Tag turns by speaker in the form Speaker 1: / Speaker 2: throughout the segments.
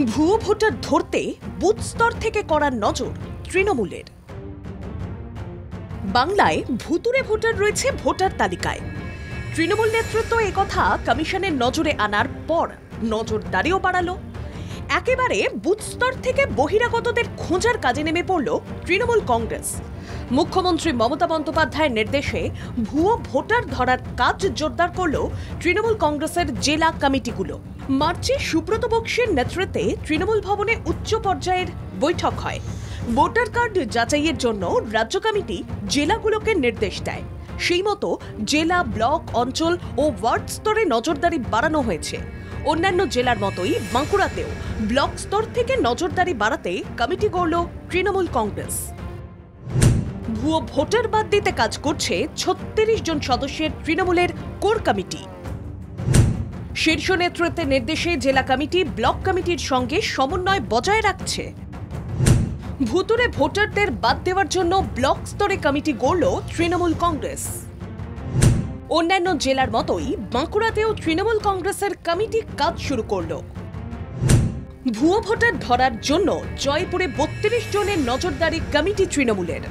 Speaker 1: ভুয়ো ভোটার ধরতে বুথ স্তর থেকে করার নজর তৃণমূলের। বাংলায় ভুতুড়ে ভোটার রয়েছে ভোটার তালিকায়। তৃণমূল নেতৃত্ব একথা কমিশনের নজরে আনার পর নজরদারিও বাড়ালো। একেবারে বুথ স্তর থেকে বহিরাগতদের খোঁজার কাজে নেমে পড়ল তৃণমূল কংগ্রেস। মুখ্যমন্ত্রী মমতা বন্দ্যোপাধ্যায়ের নির্দেশে ভুয়ো ভোটার ধরার কাজ জোরদার করল তৃণমূল কংগ্রেসের জেলা কমিটিগুলো। মার্চে সুব্রত বক্সির নেতৃত্বে তৃণমূল ভবনে উচ্চ পর্যায়ের বৈঠক হয়। ভোটার কার্ড যাচাইয়ের জন্য রাজ্য কমিটি জেলাগুলোকে নির্দেশ দেয়। সেই মতো জেলা, ব্লক, অঞ্চল ও ওয়ার্ড স্তরে নজরদারি বাড়ানো হয়েছে। অন্যান্য জেলার মতোই বাঁকুড়াতেও ব্লক স্তর থেকে নজরদারি বাড়াতে কমিটি গড়ল তৃণমূল কংগ্রেস। ভুয়ো ভোটার বাদ দিতে কাজ করছে ৩৬ জন সদস্যের তৃণমূলের কোর কমিটি। শীর্ষ নেতৃত্বের নির্দেশে জেলা কমিটি ব্লক কমিটির সঙ্গে সমন্বয় বজায় রাখছে। ভুতুড়ে ভোটারদের বাদ দেওয়ার জন্য ব্লক স্তরে কমিটি গড়ল তৃণমূল কংগ্রেস। অন্যান্য জেলার মতোই বাঁকুড়াতেও তৃণমূল কংগ্রেসের কমিটি কাজ শুরু করল। ভুয়ো ভোটার ধরার জন্য জয়পুরে ৩২ জনের নজরদারি কমিটি তৃণমূলের।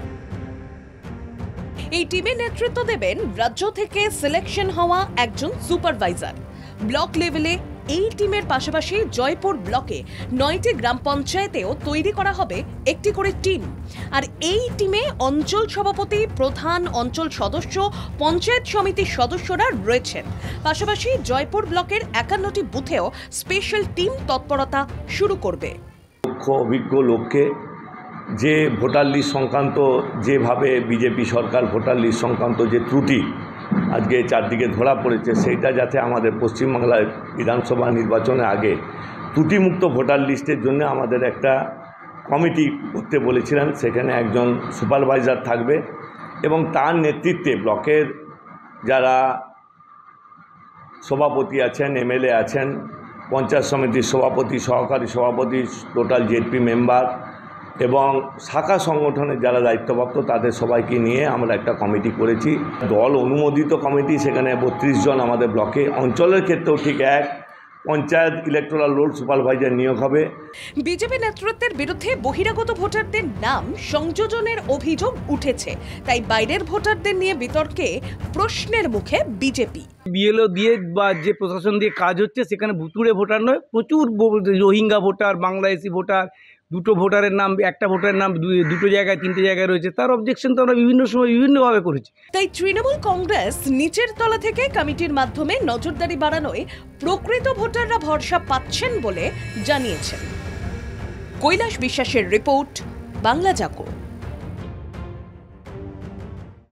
Speaker 1: এই টিমের নেতৃত্ব দেবেন রাজ্য থেকে সিলেকশন হওয়া একজন সুপারভাইজার। ব্লক লেভেলে এই টিমের পাশাপাশি জয়পুর ব্লকে ৯টি গ্রাম পঞ্চায়েতেও তৈরি করা হবে একটি করে টিম। আর এই টিমে অঞ্চল সভাপতি, প্রধান, অঞ্চল সদস্য, পঞ্চায়েত সমিতির সদস্যরা রয়েছেন। পাশাপাশি জয়পুর ব্লকের ৫১টি বুথেও স্পেশাল টিম তৎপরতা শুরু করবে।
Speaker 2: অভিজ্ঞ লোককে যে ভোটার লিস্ট সংক্রান্ত যেভাবে বিজেপি সরকার ভোটার লিস্ট সংক্রান্ত যে ত্রুটি আজকে চারদিকে ধরা পড়েছে, সেইটা যাতে আমাদের পশ্চিমবাংলায় বিধানসভা নির্বাচনের আগে ত্রুটিমুক্ত ভোটার লিস্টের জন্য আমাদের একটা কমিটি করতে বলেছিলেন। সেখানে একজন সুপারভাইজার থাকবে এবং তার নেতৃত্বে ব্লকের যারা সভাপতি আছেন, এমএলএ আছেন, পঞ্চায়েত সমিতির সভাপতি, সহকারী সভাপতি, টোটাল জেডপি মেম্বার এবং শাখা সংগঠনের যারা দায়িত্বপ্রাপ্ত তাদের সবাইকে নিয়ে আমরা একটা কমিটি করেছি। দল অনুমোদিত কমিটি, সেখানে ৩২ জন আমাদের ব্লকে। অঞ্চলের ক্ষেত্রেও ঠিক এক পঞ্চায়েত ইলেকটোরাল রোল সুপারভাইজার নিয়োগ হবে।
Speaker 1: বিজেপি নেতৃত্বের বিরুদ্ধে বহিরাগত ভোটারদের নাম সংযোজনের অভিযোগ উঠেছে, তাই বাইরের ভোটারদের নিয়ে বিতর্কে প্রশ্নের মুখে বিজেপি।
Speaker 3: বিএলও দিয়ে বা যে প্রশাসন দিয়ে কাজ হচ্ছে সেখানে ভুতুড়ে ভোটার নয়, প্রচুর রোহিঙ্গা ভোটার, বাংলাদেশি ভোটার, দুটো ভোটারের নাম, একটা ভোটারের নাম দুটো জায়গায়, তিনটে জায়গায় রয়েছে। তার অবজেকশন তো আমরা বিভিন্ন সময় বিভিন্নভাবে করেছি।
Speaker 1: তাই তৃণমূল কংগ্রেস নিচের তলা থেকে কমিটির মাধ্যমে নজরদারি বাড়ানোয় প্রকৃত ভোটাররা ভরসা পাচ্ছেন বলে জানিয়েছেন। কৈলাস বিশ্বাসের রিপোর্ট, বাংলা জাগো।